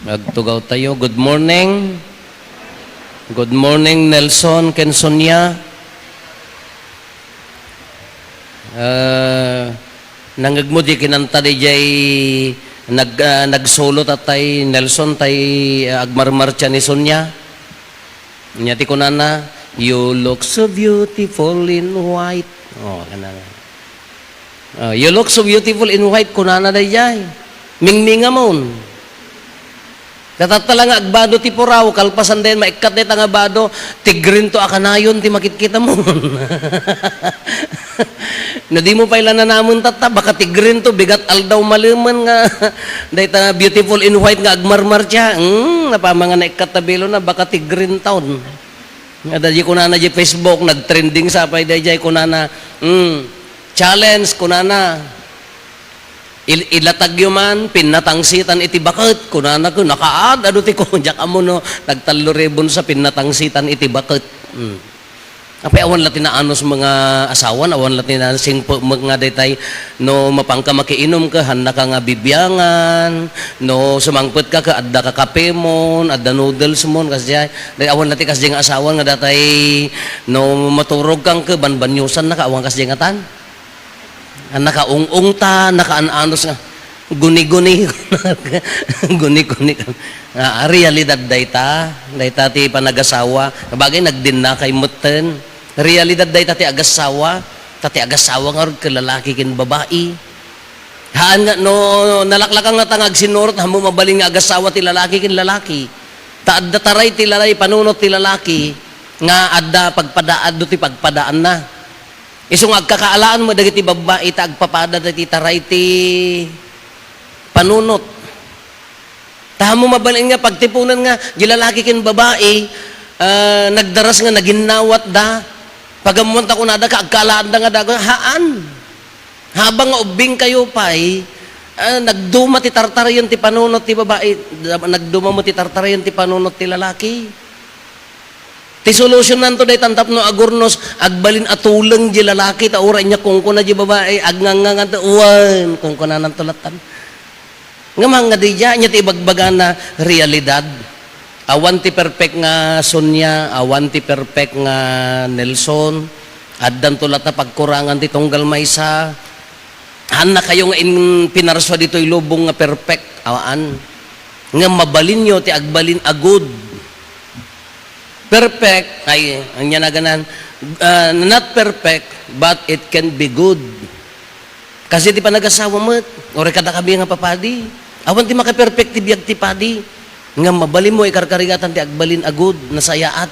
Nagtugaw tayo. Good morning. Good morning, Nelson, ken Sonia. Nangagmo di kinanta di jay nagsolo tatay Nelson tay agmarmar siya ni Sonia. Nyati ko na, you look so beautiful in white. Oh, kanana. You look so beautiful in white kunana day jay. Mingminga mon. Katatala nga agbado ti puraw, kalpasan din, maikat din nga bado, tigrin to akanayon, ti makikita mo. Na di mo pailan na namon tata, baka tigrin to, bigat aldaw maluman nga, dahil beautiful in white nga agmarmar siya, napamanga na ikat tabilo na, baka tigrin taon. Nga dahil ko na di Facebook, nagtrending sa apay, dahil ko na, challenge ko na, ilatag yuman, pinatangsitan iti bakit. Kunana ko, nakaad, ano ti ko, diyak amo no, nagtalo rebon sa pinatangsitan iti bakit. Apay awan latin na anos mga asawan, awan latin na singpo mga detay, no mapangka makiinom ka, handa ka nga bibyangan, no sumangpet ka ka, adda ka kape mon, adda noodles mon, kasi awan latin kasi nga asawan nga datay, no maturog kang ka, banbanyusan na ka, awan kasi nga tan. Nakaung-ung ta, nakaananos nga, guni-guni, guni-guni. Realidad dayta ti panagasawa, bagay nagdin na kay muten. Realidad dayta ti agasawa, ti agasawa nga rin kalalaki kin babae. Haan nga, no, nalaklakan nga tangag sinurot, hamo mabaling nga agasawa ti lalaki kin lalaki. Adda taray ti lalaki, panunot ti lalaki, nga adda pagpadaad do ti pagpadaan na. Isong agkakaalaan mo dagiti babae ta agpapada dagiti taray ti panunot. Tahamo mabalin nga pagtipunan nga gilalaki ken babae nagdaras nga naginawat da pagamunta ko nada ka agkaalaan da nga dago haan. Habang nga ubing kayo pay nagduma ti tartarayon ti panunot ti babae, nagduma mo ti tartarayon ti panunot ti lalaki. Ti solusyon nanto day tantap no agurnos agbalin atulang di lalaki ta ura niya kung kuna di babae agngangan ta uwan kung kuna nan tulatan. Nga mga di nya ti ibagbaga na realidad. Awan ti perfect nga Sonia, awan ti perfect nga Nelson. Addan tulat na pagkurangan ti tunggal maysa. Han na kayo nga pinarswa dito ilubong nga perfect awaan. Nga mabalin nyo ti agbalin agud. Perfect, ay, ang niya na ganan, not perfect, but it can be good. Kasi di pa nag-asawa mo, ore kada kabi nga papadi. Awan ti maka-perfect ti biyag ti padi. Nga mabalin mo, ikarkarigatan ti agbalin agud, nasayaat.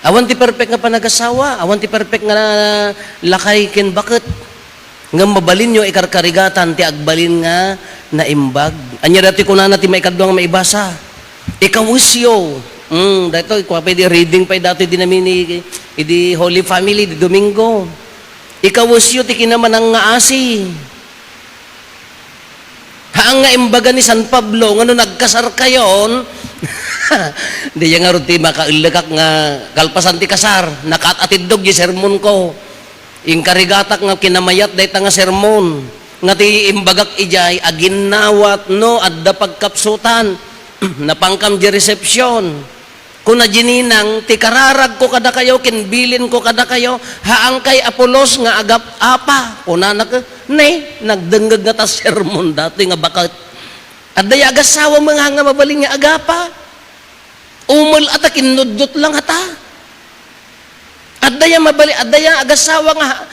Awan ti perfect nga pa nag-asawa, awan ti perfect nga lakay ken bakit. Nga mabalin nyo, ikarkarigatan ti agbalin nga naimbag. Anya dati ko na ti maikadwa nga maibasa. Ikawisyo. Dito, pwede reading pa dati din namin di Holy Family, di Domingo. Ikawusyo, tiki naman ang ngaasi. Haang nga imbaga ni San Pablo, nga nagkasar kayon, di yung nga ruti makailagak nga kalpasan ti kasar, nakatatidog yung sermon ko. Yung karigatak nga kinamayat, dahil nga sermon, nga ti imbagak ijay, aginawat no, adda pagkapsutan, napangkam di reception. Kung na gininang, ti kararag ko kada kayo, kinbilin ko kada kayo, haang kay Apolos nga agap apa. Kuna nagdenggag nga ta sermon dati nga bakat. At daya agasawa mga nga mabaling nga agapa. Umul at kinudot lang hata. At daya mabali, at daya agasawa nga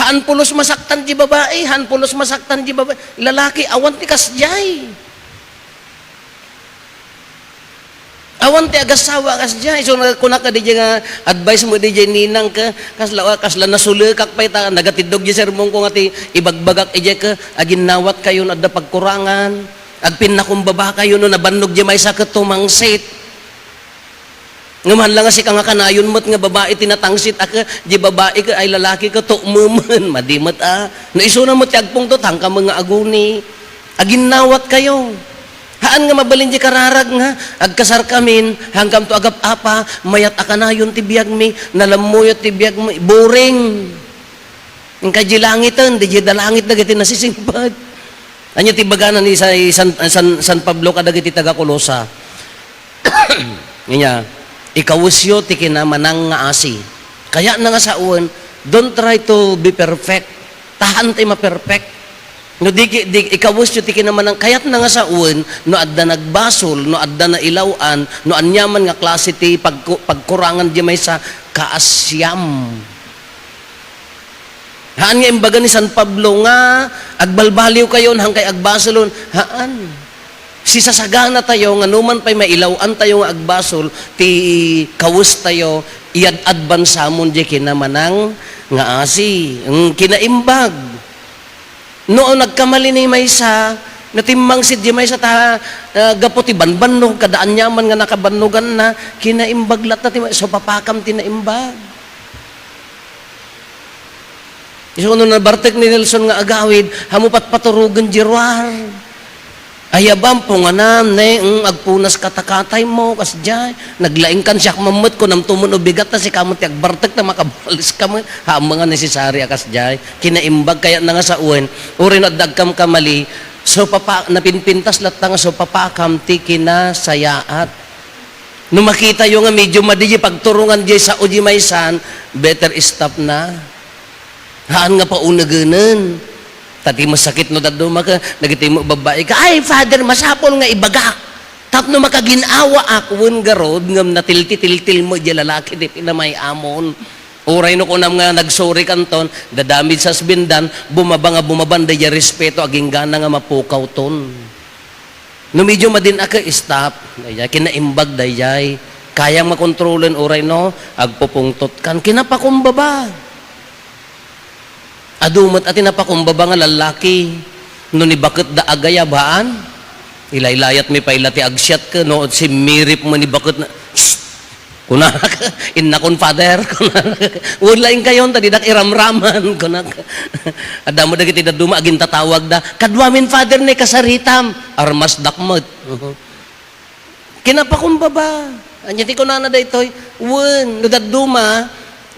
haan pulos masaktan di babae, haan pulos masaktan di babae. Lalaki, awan ti kasjay. Awan ti agasawa kasjay. So kuna ka di nga advice mo di ninang ka kasla nasulekak pa ita nagatidog di sermon ko nga ti ibagbagak ije ka aginawat kayo na adda pagkurangan agpin na kumbaba kayo no nabannog di may sa katumangsit. Ngaman lang si ka nga kanayon mo't nga babae tinatangsit aka di babae ka ay lalaki ka tuumuman madimat no iso na mo ti agpong to tangka mga aguni aginawat kayo. Haan nga mabalin di kararag nga, agkasar kamin, hanggang to agap apa, mayat akanayon ti biyag mi, nalamuyot ti biyag mi, boring. Ang kaji langitan, di dalangit na gati nasisimpad. Anya tibaganan ni sa San Pablo kadagiti taga Colosa. Nya, ikawusyo ti kinamanang nga asi. Kaya na nga sa uwan, don't try to be perfect. Tahan tayo ma-perfect. No ikawusyo ti kinamanang kayat na nga sa uwan, no adda nagbasol, no adda na ilawan, no anyaman nga klase ti pagkurangan di may sa kaasyam. Haan nga imbaga ni San Pablo nga, agbalbaliw kayo, hangkay agbasolon, haan. Si sasagana tayo, nga numan pa'y mailawan tayo nga agbasol, ti kawus tayo, iad-adban samon di kinamanang nga asi, ang kinaimbag. Noon nagkamali ni Maysa, natimmang si di Maysa ta gapo ti banbannog, kadaan nyaman nga nakabannogan na, kinaimbag lat na ti Maysa, so papakam tinaimbag. So, nung nabartek ni Nelson nga agawid, hamupat paturugan jirwar. Ayabam po nga agpunas katakatay mo, kasjay. Naglaing kan siya mamut ko, nam tumun o bigat na si kamot, agbartek na makabalis ka mo. Mga necessary kasjay. Kinaimbag kaya na nga sa uwan, urin at dagkam kamali, so napinpintas latang so papakam ti kinasayaat. Nung makita yung nga medyo madigi, pagturungan di sa uji maysan, better stop na. Haan nga pa unaganan. Tati masakit no daddo maka nagiti mo babae ka. Ay, father, masapol nga ibaga. Tapno makaginawa akon garod ngam natilti-tiltil mo di lalaki di pinamay amon. Uray no kunam nga nagsori kanton, dadamid sa sbindan, bumabanda di respeto aging gana nga mapukaw ton. No medyo madin aka stop. Dayay kinaimbag dayay. Kayang makontrolen uray no, agpupungtot kan kinapakumbaba. Adumat at inapakumbaba nga lalaki, no ni bakit da agayabaan, ilaylayat mi pailati agsyat ka, no si mirip mo ni bakit na, kunak, innakon father, kunak, ulaing kayon, tadi dak iramraman, kunak, adamo da kita duma, aging tatawag da, kadwamin father ni kasaritam, armas dakmat, kinapakumbaba, anya ti kunana da itoy, no daduma,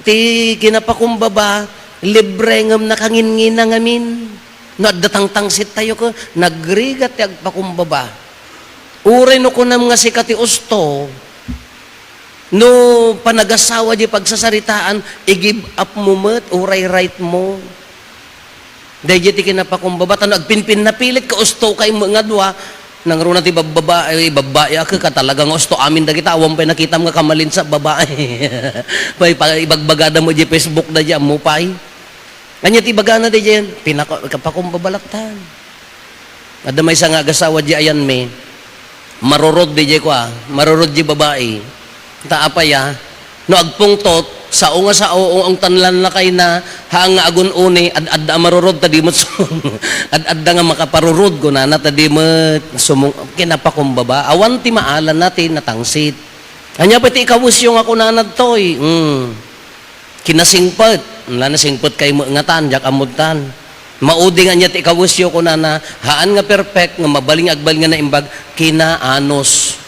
ti kinapakumbaba, libre ngam nakangin-ngin na ngamin. No, datang-tangsit tayo ko, nagrigat yung pakumbaba. Uray no kunam nga si Kati Usto, no panagasawa di pagsasaritaan, i-give up mo mat, uray right mo. Dahil di kinapakumbaba, tanong, agpinpin na pilit ka Usto kay mga dwa, nang ro na ti babae ka talagang Usto, amin da kita, awang pa'y nakita mga kamalin sa babae. Pa'y ibagbagada mo di Facebook na dyan mo pa'y. Kanya tibaga na di dyan, pinakapakumbabalaktan. Adamay sa nga agasawa di ayan me, marurod di dyan ko marurod di babae. Taapaya, no agpungtot, sao nga sao ang tanlan na kay na, haang nga agun uni, ad-adda marurod, tadi mo ad-adda nga makaparurod ko na, tadi mo kinapakumbaba. Awan ti maalan natin, natangsit. Kanya pati ikawus yung ako nanad to'y, kinasingpat. Wala na singpot kay mo ngatan, jak amutan. Maudi nga niya ti ikawusyo ko na haan nga perfect, nga mabaling agbal nga na imbag, kinaanos.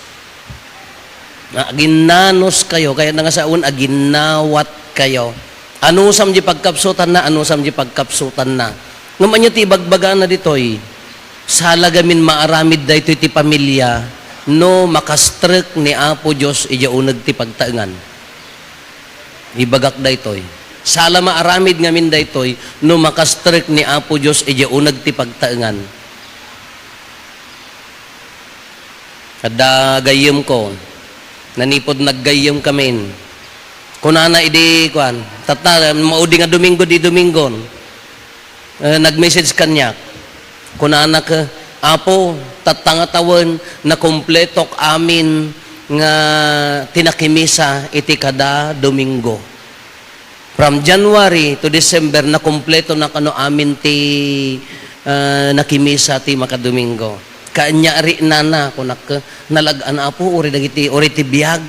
Aginanos kayo, kaya na nga sa un, aginawat kayo. Anusam di pagkapsutan na, anusam di pagkapsutan na. Ngaman niya ti ibagbaga na ditoy, salagamin maaramid da ito ti pamilya, no makastrek ni Apo Diyos, iya unag ti pagtaengan. Ibagak da itoy. Sala maaramid nga min daytoy no makastrek ni Apo Dios ija unag ti pagtaengan. Kada gayem ko, nanipod naggayem kamin. Kunana idi kuan, maudi nga Domingo di Domingon. Nag-message kanya. Kunana ka, Apo, tatangatawan na kompletok amin nga tinakimisa iti kada Domingo. From January to December na kompleto na kano amin ti nakimisa ti makadomingo. Kaanyari na kunak nalagaan Apo uri dagiti uri ti biag.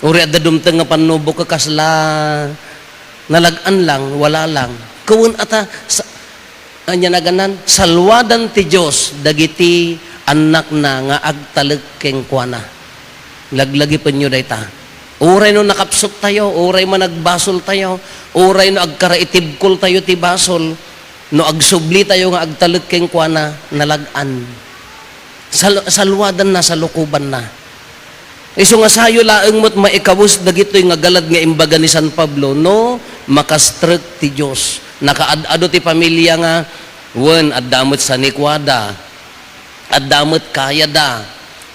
Uri adda dumteng nga panubo ka kasla nalagaan lang wala lang. Kuwen ata anya naganan salwadan ti Dios dagiti anak na nga agtaleg keng kuana. Laglagi penyo dayta. Uray no nakapsot tayo, uray man nagbasol tayo, uray no agkaraitibkol tayo ti basol, No agsubli tayo nga agtalek keng kuana nalagan. Salwadan na, sa lukuban na. Iso nga sayo laeng mo't maikawus dagitoy nga galad nga imbaga ni San Pablo, no makastrek ti Dios. Nakaadado ti pamilya nga wen addamot sa nikwada, addamot kaya da,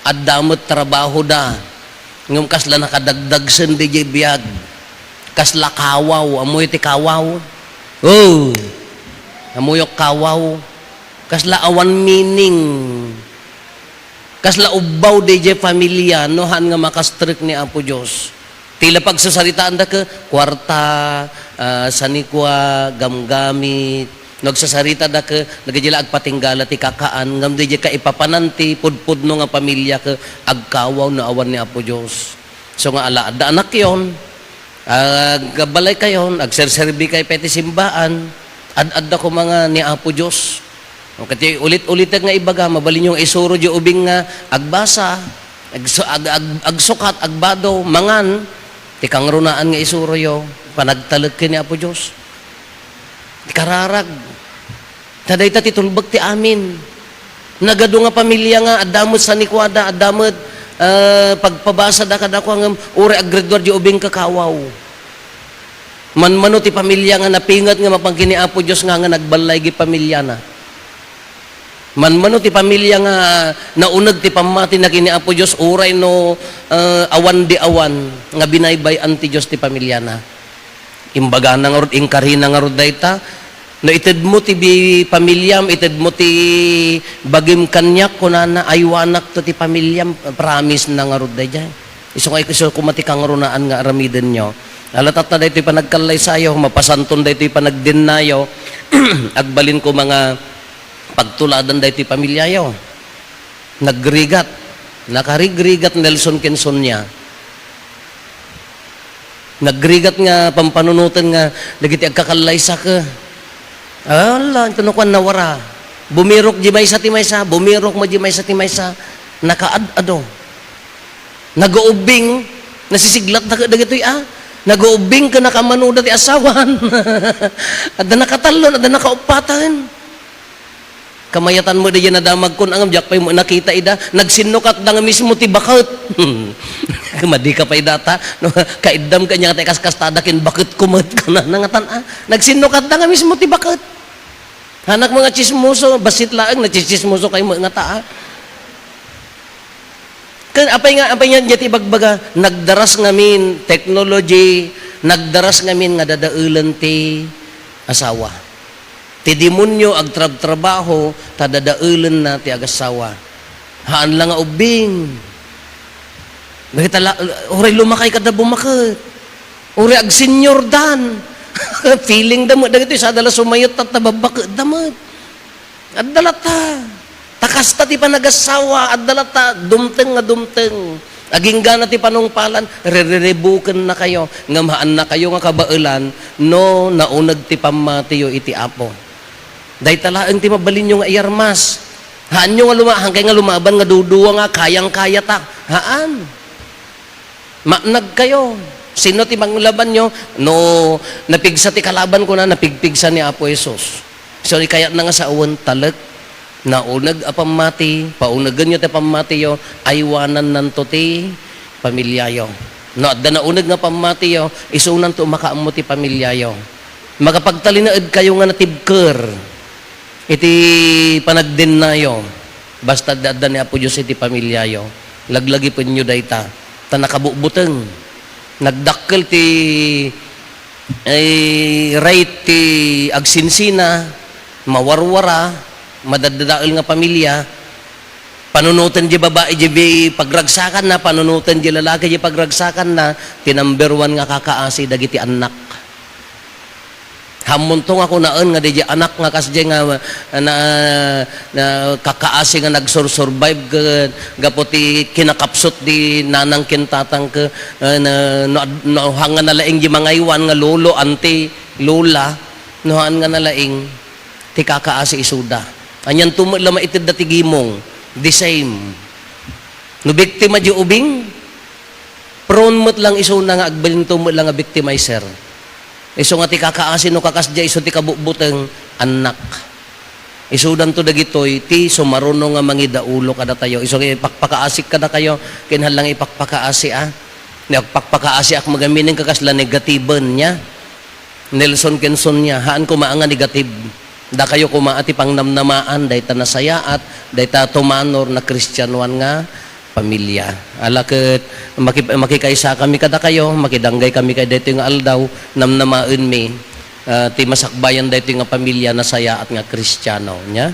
addamot trabaho da. Ngem kasla nakadagdag sen di biyag. Kasla kawaw, amoy ti kawaw. Oh. Amoyok kawaw. Kasla awan meaning. Kasla ubaw DJ pamilya nohan nga makastrek ni Apo Dios. Tila pagsasaritaan da ka kwarta, sanikwa, gamgamit, nagsasarita da ka nagajila agpatinggala ti kakaan ngam DJ ka ipapananti pudpudno nga pamilya ka agkawaw na awan ni Apo Dios. So nga ala da anak yon. Gabalay kayon, agserserbi kay peti simbaan, ad-adda ko mga ni Apo Dios. Kati ulit-ulit nga ibaga, mabalin yung isuro di ubing nga agbasa, agsukat, agbado, mangan, tikang runaan nga isuro yo, panagtalag ni Apo Diyos. Tikararag. Taday ta titulbag ti amin. Nagado nga pamilya nga, adamot sa nikwada, adamot, pagpabasa da kada ko ang uri agredwar di ubing kakawaw. Manmano ti pamilya nga napingat nga mapangkini Apo Diyos nga nagbalay gi pamilya na. Manmano ti pamilya nga naunag ti pamati na kini Apo Dios uray no awan di awan nga binaybay anti Dios ti pamilya na. Imbaga na nga rod ingkarina nga rod dayta no ited mo ti pamilyam ited mo ti bagim kanyak kunana aywanak to ti pamilyam promise na nga rod dayta. Isu kay isu kumati kang runaan nga aramiden nyo. Alatat na daytoy panagkalay sayo mapasanton daytoy panagdennayo agbalin ko mga pagtuladan dahil ti pamilya yo. Nagrigat. Nakarigrigat Nelson Quezon niya. Nagrigat nga pampanunutan nga dagiti agkakalaysa ka. Ala, ito nukuan nawara. Bumirok di maysa ti maysa. Bumirok mo di maysa ti maysa. Nakaad-ado. Nag-uubing. Nasisiglat na dagitoy Nag-uubing ka nakamanuda ti asawan. Adda nakatalon, adda nakaupatan. Kamayatan mo diyan na damag kun ang jakpay mo nakita ida nagsinukat na nga mismo ti bakit. Kumadi ka pa idata no kaidam kanya te kaskas-kastada kin bakit kumat kana nangatan nagsinukat na nga mismo ti bakit. Hanak mga chismoso basit laeng nagchismoso kay mo nga taa. Kan apay nga jati bagbaga nagdaras ngamin technology, nagdaras ngamin nga dadaulan ti asawa. Ti demonyo agtrabaho tadadaulen na ti agasawa. Haan lang nga ubing. Uri lumakay kada bumakit. Uri ag senior dan. Feeling damot dagito sa dala sumayot at tababakit damot. Adalata. Takasta ti panagasawa adalata dumteng nga dumteng. Aging gana ti panungpalan, re-rebuken na kayo, ngamahan na kayo nga kabailan, no naunag ti pamatiyo iti Apo. Dahil talaan ti mabalin nyo nga iyarmas. Haan nyo nga lumahang kay nga lumaban nga duduwa nga kayang-kaya ta. Haan. Manag kayo. Sino ti manglaban nyo? No, napigsa ti kalaban ko na, napigpigsa ni Apo Jesus. So, kaya na nga sa awan talag, naunag apamati, paunagan nyo ti pamati yo, aywanan nanto ti pamilya yo. No, at da naunag nga pamati yo, isunan to makaamo ti pamilya yo. Makapagtalinaad kayo nga natibker. Iti panagdennayo basta dadda ni Apo Diyos iti pamilyayo laglagi po nyo dayta ta nakabubuteng nagdakkel ti right ti agsinsina mawarwara madadadael nga pamilya panunutan di babae di pagragsakan na panunutan di lalaki di pagragsakan na ti number 1 nga kakaasi dagiti anak. Hamuntong ako naan nga di anak nga kasdi nga na kakaasi nga nagsurvive gaputi kinakapsot di nanang kintatang ka no hanga nalaing di mga iwan nga lolo anti lola nohan nga nalaing ti kakaasi isuda anyan tumula maitid dati gimong the same no biktima di ubing prone mo't lang isuna nga agbalin tumula nga victimizer. Iso nga ti kakaasin no kakasdya iso ti kabubuteng anak. Isudan to dagitoy ti sumaruno nga mangidaulo kada tayo. Iso ipakpakaasik kada kayo kinahanglan ipakpakaasi Nagpakpakaasi ak magamining kakasla negatiben niya. Nelson Kenson niya haan ko maanga negative. Da kayo kumaati pang namnamaan dayta nasayaat dayta tumanor na Kristyanuan nga pamilya. Alaket makikaisa kami kada kayo, makidanggay kami kay dayto nga aldaw namnamaen mi ti masakbayan dayto nga pamilya nasaya at nga Kristiyano nya.